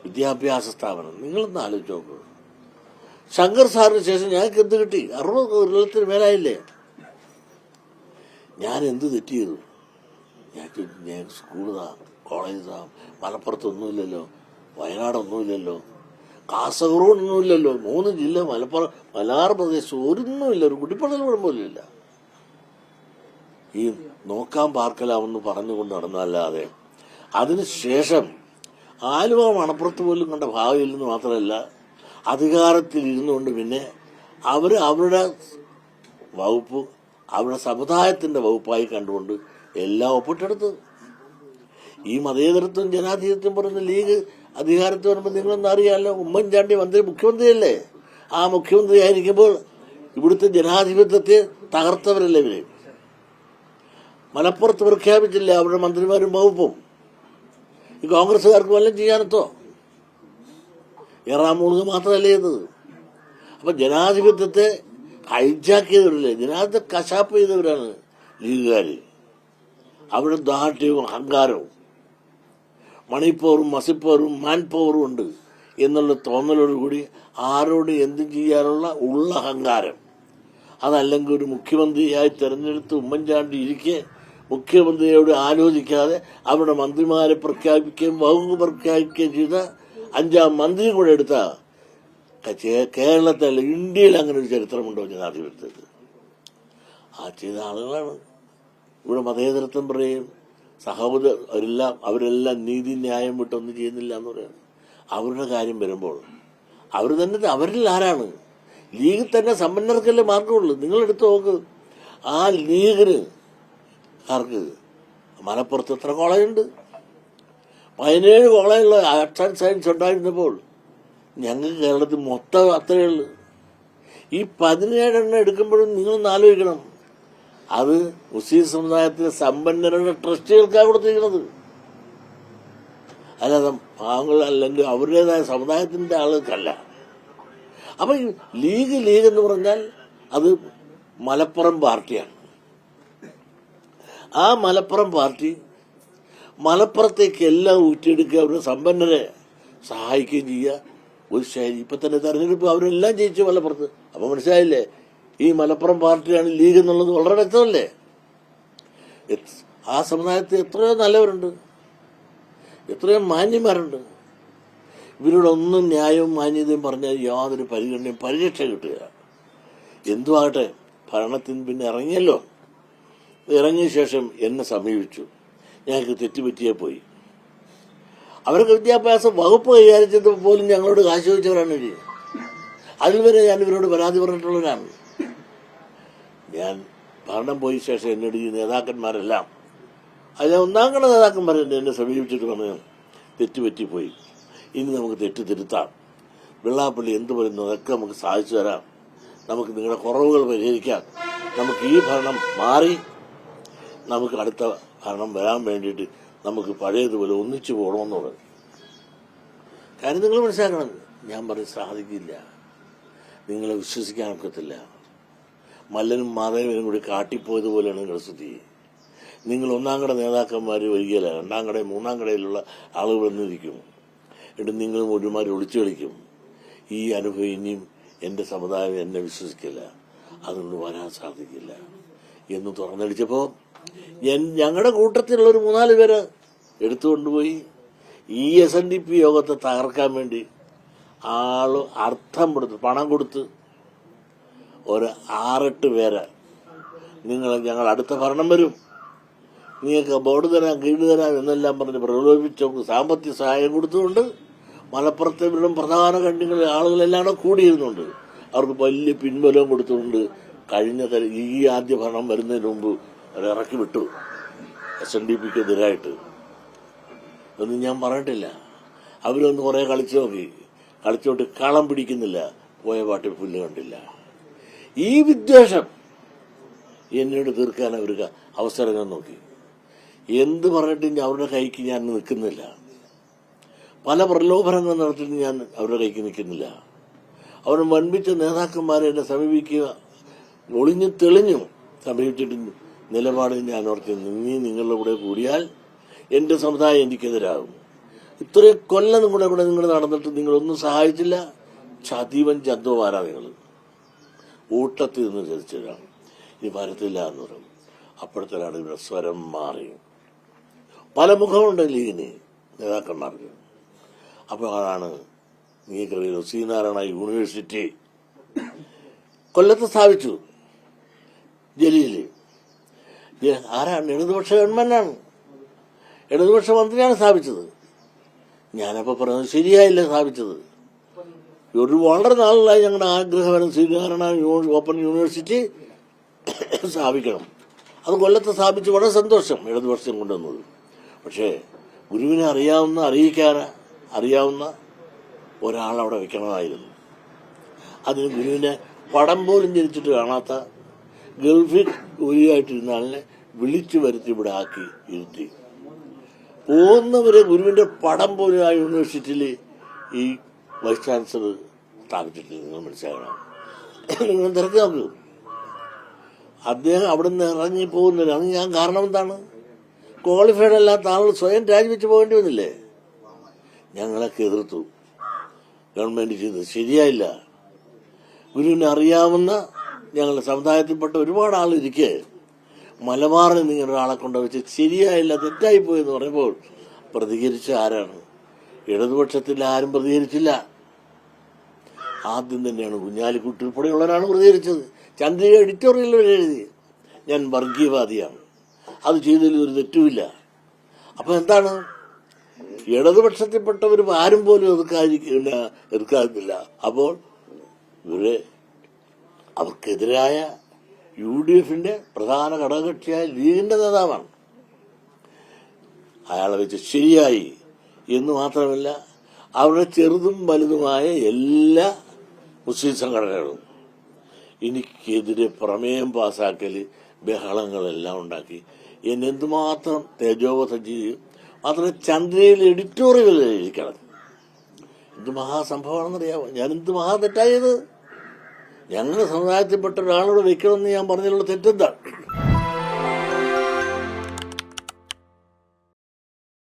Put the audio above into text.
വിദ്യാഭ്യാസ സ്ഥാപനം. നിങ്ങളൊന്ന് ആലോചിച്ച് നോക്കൂ. ശങ്കർ സാറിന് ശേഷം ഞങ്ങൾക്ക് എന്ത് കിട്ടി? 60 കൊല്ലത്തിന് മേലായില്ലേ? ഞാൻ എന്ത് തെറ്റ് ചെയ്തു? ഞാൻ സ്കൂളാ, കോളേജാ, മലപ്പുറത്തൊന്നുമില്ലല്ലോ, വയനാടൊന്നുമില്ലല്ലോ, കാസർഗോഡൊന്നുമില്ലല്ലോ, 3 ജില്ല, മലബാർ പ്രദേശം ഒരൊന്നുമില്ല, ഒരു കുടിപ്പള്ളൽ പോലും ഇല്ല. ഈ നോക്കാൻ പാർക്കലാമെന്ന് പറഞ്ഞുകൊണ്ട് നടന്നല്ലാതെ അതിനുശേഷം ആലുവ മണപ്പുറത്ത് പോലും കണ്ട ഭാവിയില്ലെന്ന് മാത്രമല്ല, അധികാരത്തിൽ ഇരുന്നുകൊണ്ട് പിന്നെ അവരുടെ വകുപ്പ് അവരുടെ സമുദായത്തിന്റെ വകുപ്പായി കണ്ടുകൊണ്ട് എല്ലാം ഒപ്പിട്ടെടുത്ത്. ഈ മതേതരത്വം ജനാധിപത്യം പറയുന്ന ലീഗ് അധികാരത്തിൽ വരുമ്പോൾ നിങ്ങളൊന്നും അറിയാമല്ലോ, ഉമ്മൻചാണ്ടി മുഖ്യമന്ത്രിയല്ലേ? ആ മുഖ്യമന്ത്രി ആയിരിക്കുമ്പോൾ ഇവിടുത്തെ ജനാധിപത്യത്തെ തകർത്തവരല്ലേ ഇവര്? മലപ്പുറത്ത് പ്രഖ്യാപിച്ചില്ല അവരുടെ മന്ത്രിമാരും വകുപ്പും. ഈ കോൺഗ്രസ്സുകാർക്ക് വല്ലതും ചെയ്യാനെത്തോ? ഏറാമൂളുക മാത്രമല്ലേ ചെയ്തത്? അപ്പൊ ജനാധിപത്യത്തെ ഹൈജാക്ക് ചെയ്തവരല്ലേ, ജനാധിപത്യ കശാപ്പ് ചെയ്തവരാണ് ലീഗുകാര്. അവിടെ ദാർഢ്യവും അഹങ്കാരവും മണിപ്പവറും മസിപ്പവറും മാൻ പവറും ഉണ്ട് എന്നുള്ള തോന്നലോടുകൂടി ആരോട് എന്തും ചെയ്യാനുള്ള അഹങ്കാരം. അതല്ലെങ്കിൽ ഒരു മുഖ്യമന്ത്രിയായി തെരഞ്ഞെടുത്ത് ഉമ്മൻചാണ്ടി ഇരിക്കെ മുഖ്യമന്ത്രിയോട് ആലോചിക്കാതെ അവരുടെ മന്ത്രിമാരെ പ്രഖ്യാപിക്കുകയും വകുപ്പ് പ്രഖ്യാപിക്കുകയും ചെയ്ത 5ാം മന്ത്രിയും കൂടെ എടുത്ത കേരളത്തിൽ, ഇന്ത്യയിൽ അങ്ങനെ ഒരു ചരിത്രമുണ്ടോ ജനാധിപത്യത്തിൽ? ആ ചെയ്ത ആളുകളാണ്. ഇവിടെ മതേതരത്വം പറയും, അവരെല്ലാം നീതി ന്യായം വിട്ടൊന്നും ചെയ്യുന്നില്ല എന്ന് പറയുന്നത്. അവരുടെ കാര്യം വരുമ്പോൾ അവരിൽ ആരാണ്? ലീഗിൽ തന്നെ സമ്പന്നർക്കല്ലേ മാർഗമുള്ളൂ. നിങ്ങൾ എടുത്തു നോക്ക്. ആ ലീഗിന് ആർക്ക് മലപ്പുറത്ത് എത്ര കോളേജുണ്ട്? 17 കോളേജുള്ള ആർട്സ് ആൻഡ് സയൻസ് ഉണ്ടായിരുന്നപ്പോൾ ഞങ്ങൾക്ക് കേരളത്തിൽ മൊത്തം അത്രയേ ഉള്ളൂ. ഈ 17 എണ്ണം എടുക്കുമ്പോഴും നിങ്ങളൊന്ന് ആലോചിക്കണം, അത് മുസ്ലിം സമുദായത്തിലെ സമ്പന്നരുടെ ട്രസ്റ്റുകൾക്കാണ് കൊടുത്തിരിക്കുന്നത്, അല്ലാതെ പാവങ്ങൾ അല്ലെങ്കിൽ അവരുടേതായ സമുദായത്തിന്റെ ആളുകൾക്കല്ല. അപ്പൊ ഈ ലീഗ് എന്ന് പറഞ്ഞാൽ അത് മലപ്പുറം പാർട്ടിയാണ്. ആ മലപ്പുറം പാർട്ടി മലപ്പുറത്തേക്ക് എല്ലാം ഊറ്റിയെടുക്കുക, അവരുടെ സമ്പന്നരെ സഹായിക്കുകയും ചെയ്യുക. ഒരു ശൈലി ഇപ്പൊ തന്നെ തെരഞ്ഞെടുപ്പ് അവരെല്ലാം ജയിച്ചു മലപ്പുറത്ത്. അപ്പൊ മനസ്സിലായില്ലേ, ഈ മലപ്പുറം പാർട്ടിയാണ് ലീഗ് എന്നുള്ളത് വളരെ വ്യക്തമല്ലേ? ആ സമുദായത്തിൽ എത്രയോ നല്ലവരുണ്ട്, എത്രയോ മാന്യന്മാരുണ്ട്. ഇവരോടൊന്നും ന്യായവും മാന്യതയും പറഞ്ഞാൽ യാതൊരു പരിഗണനയും പരിരക്ഷ കിട്ടുക. എന്തുവാകട്ടെ, ഭരണത്തിന് പിന്നെ ഇറങ്ങിയല്ലോ. ഇറങ്ങിയ ശേഷം എന്നെ സമീപിച്ചു, ഞങ്ങൾക്ക് തെറ്റുപറ്റിയേ പോയി. അവർക്ക് വിദ്യാഭ്യാസ വകുപ്പ് കൈകാര്യം ചെയ്തപ്പോൾ പോലും ഞങ്ങളോട് കാശ് ചോദിച്ചവരാണ് ഇവര്. അതിൽ വരെ ഞാൻ ഇവരോട് പരാതി പറഞ്ഞിട്ടുള്ളവരാണ്. ഞാൻ ഭരണം പോയ ശേഷം എന്നോട് ഈ നേതാക്കന്മാരെല്ലാം, അതിലെ 1ാം കട നേതാക്കന്മാരെന്നെ എന്നെ സമീപിച്ചിട്ട് പറഞ്ഞു, തെറ്റുപറ്റിപ്പോയി, ഇനി നമുക്ക് തെറ്റ് തിരുത്താം, വെള്ളാപ്പള്ളി എന്ത് പറയുന്നു അതൊക്കെ നമുക്ക് സാധിച്ചു തരാം, നമുക്ക് നിങ്ങളുടെ കുറവുകൾ പരിഹരിക്കാം, നമുക്ക് ഈ ഭരണം മാറി നമുക്ക് അടുത്ത ഭരണം വരാൻ വേണ്ടിയിട്ട് നമുക്ക് പഴയതുപോലെ ഒന്നിച്ചു പോകണമെന്ന് പറഞ്ഞു. കാര്യം നിങ്ങൾ മനസ്സിലാക്കണം. ഞാൻ പറഞ്ഞ് സാധിക്കില്ല, നിങ്ങളെ വിശ്വസിക്കാൻ ഒക്കത്തില്ല. മല്ലനും മാധവനും കൂടി കാട്ടിപ്പോയതുപോലെയാണ് നിങ്ങളുടെ സ്ഥിതി. നിങ്ങൾ 1ാം കട നേതാക്കന്മാർ വരികയില്ല, 2ാം കടയും 3ാം കടയിലുള്ള ആളുകൾ വന്നിരിക്കും. എന്നിട്ട് നിങ്ങൾ ഒരുമാതിരി ഒളിച്ചു കളിക്കും. ഈ അനുഭവം ഇനിയും എന്റെ സമുദായം എന്നെ വിശ്വസിക്കില്ല, അതുകൊണ്ട് വരാൻ സാധിക്കില്ല എന്ന് തുറന്നടിച്ചപ്പോൾ ഞങ്ങളുടെ കൂട്ടത്തിലുള്ള ഒരു 3-4 പേര് എടുത്തുകൊണ്ടുപോയി ഈ SNDP യോഗത്തെ തകർക്കാൻ വേണ്ടി അർത്ഥം കൊടുത്ത് പണം കൊടുത്ത് ഒരു 6-8 പേര്, ഞങ്ങൾ അടുത്ത ഭരണം വരും, നിങ്ങൾക്ക് ബോർഡ് തരാം, കീഴ് തരാം എന്നെല്ലാം പറഞ്ഞ് പ്രലോഭിപ്പിച്ച് സാമ്പത്തിക സഹായം കൊടുത്തുകൊണ്ട് മലപ്പുറത്തെ പ്രധാന കണ്ണികളിൽ ആളുകളെല്ലാം കൂടിയിരുന്നുണ്ട്. അവർക്ക് വലിയ പിൻബലവും കൊടുത്തുകൊണ്ട് ഈ ആദ്യ ഭരണം വരുന്നതിന് മുമ്പ് ഇറക്കി വിട്ടു SNDPക്ക് എതിരായിട്ട്. ഒന്നും ഞാൻ പറഞ്ഞിട്ടില്ല. അവരൊന്ന് കുറെ കളിച്ചോട്ട് കളം പിടിക്കുന്നില്ല, പോയ പാട്ടി പുല്ല് കണ്ടില്ല. ഈ വിദ്വേഷം എന്നോട് തീർക്കാൻ അവർക്ക് അവസരങ്ങൾ നോക്കി. എന്ത് പറഞ്ഞിട്ടും അവരുടെ കൈക്ക് ഞാൻ നിൽക്കുന്നില്ല. പല പ്രലോഭനങ്ങൾ നടത്തിയിട്ട് ഞാൻ അവരുടെ കൈക്ക് നിൽക്കുന്നില്ല. അവർ വൻപിച്ച നേതാക്കന്മാരെ എന്നെ സമീപിക്കുക, ഒളിഞ്ഞു തെളിഞ്ഞു സമീപിച്ചിട്ട് നിലപാടിൽ ഞാൻ ഓർത്തി, നിങ്ങളുടെ കൂടെ കൂടിയാൽ എന്റെ സമുദായം എനിക്കെതിരാകും, ഇത്രയും കൊല്ലം കൂടെ നിങ്ങൾ നടന്നിട്ട് നിങ്ങളൊന്നും സഹായിച്ചില്ല. ചതിവൻ ചന്തുമാരാ നിങ്ങൾ. ഊട്ടത്തിൽ നിന്ന് ചതിച്ചതാണ്. ഇനി വരത്തില്ല എന്ന് പറയും. അപ്പോഴത്തേക്കാണ് ഇവിടെ സ്വരം മാറി. പല മുഖമുണ്ട് ലീഗിന്, നേതാക്കന്മാർക്ക്. അപ്പോൾ അതാണ് നീക്കറിയുന്നു. ശ്രീനാരായണ യൂണിവേഴ്സിറ്റി കൊല്ലത്ത് സ്ഥാപിച്ചു. ജലീല് ആരാണ്? ഇടതുപക്ഷ ഗവൺമെന്റാണ്, ഇടതുപക്ഷ മന്ത്രിയാണ് സ്ഥാപിച്ചത്. ഞാനപ്പോൾ പറയുന്നത് ശരിയായില്ല സ്ഥാപിച്ചത്. ഒരു വളരെ നാളിലായി ഞങ്ങളുടെ ആഗ്രഹമായിരുന്നു ശ്രീനാരായണ ഓപ്പൺ യൂണിവേഴ്സിറ്റി സ്ഥാപിക്കണം. അത് കൊല്ലത്ത് സ്ഥാപിച്ച് വളരെ സന്തോഷം, ഇടതുപക്ഷം കൊണ്ടുവന്നത്. പക്ഷേ ഗുരുവിനെ അറിയാവുന്ന ഒരാളവിടെ വെക്കണമായിരുന്നു. അതിന് ഗുരുവിനെ പടം പോലും ജനിച്ചിട്ട് കാണാത്ത ഗൾഫിൽ ജോലിയായിട്ടിരുന്ന ആളിനെ വിളിച്ചു വരുത്തി ഇവിടെ ആക്കി ഇരുത്തി. പോകുന്നവരെ ഗുരുവിന്റെ പടം പോലും ആ യൂണിവേഴ്സിറ്റിയിൽ ഈ വൈസ് ചാൻസലർ സ്ഥാപിച്ചിട്ടില്ല. നിങ്ങൾ മനസ്സിലാക്കണം. നിങ്ങൾ തിരക്കി നോക്കൂ. അദ്ദേഹം അവിടെ നിന്ന് ഇറങ്ങി പോകുന്നില്ല. അത് ഞാൻ കാരണം എന്താണ്? ക്വാളിഫൈഡ് അല്ലാത്ത ആളുകൾ സ്വയം രാജിവെച്ച് പോകേണ്ടി വന്നില്ലേ? ഞങ്ങളൊക്കെ എതിർത്തു. ഗവൺമെന്റ് ചെയ്തത് ശരിയായില്ല. ഗുരുവിനെ അറിയാവുന്ന ഞങ്ങളുടെ സമുദായത്തിൽപ്പെട്ട ഒരുപാട് ആളിരിക്കെ മലബാറിൽ നിങ്ങൾ ഒരാളെ കൊണ്ടുവച്ച് ശരിയായില്ല, തെറ്റായിപ്പോയെന്ന് പറയുമ്പോൾ പ്രതികരിച്ച ആരാണ്? ഇടതുപക്ഷത്തിൽ ആരും പ്രതികരിച്ചില്ല. ആദ്യം തന്നെയാണ് കുഞ്ഞാലിക്കുട്ടി ഉൾപ്പെടെയുള്ളവരാണ് പ്രതികരിച്ചത്. ചന്ദ്രിക എഡിറ്റോറിയൽ എഴുതി ഞാൻ വർഗീയവാദിയാണ്, അത് ചെയ്തതിൽ ഒരു തെറ്റുമില്ല. അപ്പൊ എന്താണ്? ഇടതുപക്ഷത്തിൽപ്പെട്ടവരും ആരും പോലും എതിർക്കാതില്ല. അപ്പോൾ ഇവരെ അവർക്കെതിരായ UDF പ്രധാന ഘടകകക്ഷിയായ ലീഗിന്റെ നേതാവാണ്. അയാളെ വെച്ച് ശരിയായി എന്ന് മാത്രമല്ല, അവരുടെ ചെറുതും വലുതുമായ എല്ലാ മുസ്ലിം സംഘടനകളും എനിക്കെതിരെ പ്രമേയം പാസാക്കല്, ബഹളങ്ങളെല്ലാം ഉണ്ടാക്കി എന്നെ എന്തുമാത്രം തേജോവധം ചെയ്യും. മാത്രമേ ചന്ദ്രയിൽ എഡിറ്റോറിയൽ എഴുതിക്കണം. എന്ത് മഹാസംഭവമാണെന്നറിയാമോ? ഞാൻ എന്ത് മഹാ തെറ്റായത്? ഞങ്ങളുടെ സമുദായത്തിൽപ്പെട്ട ഒരാളോട് വെക്കണമെന്ന് ഞാൻ പറഞ്ഞതിലുള്ള തെറ്റെന്താണ്?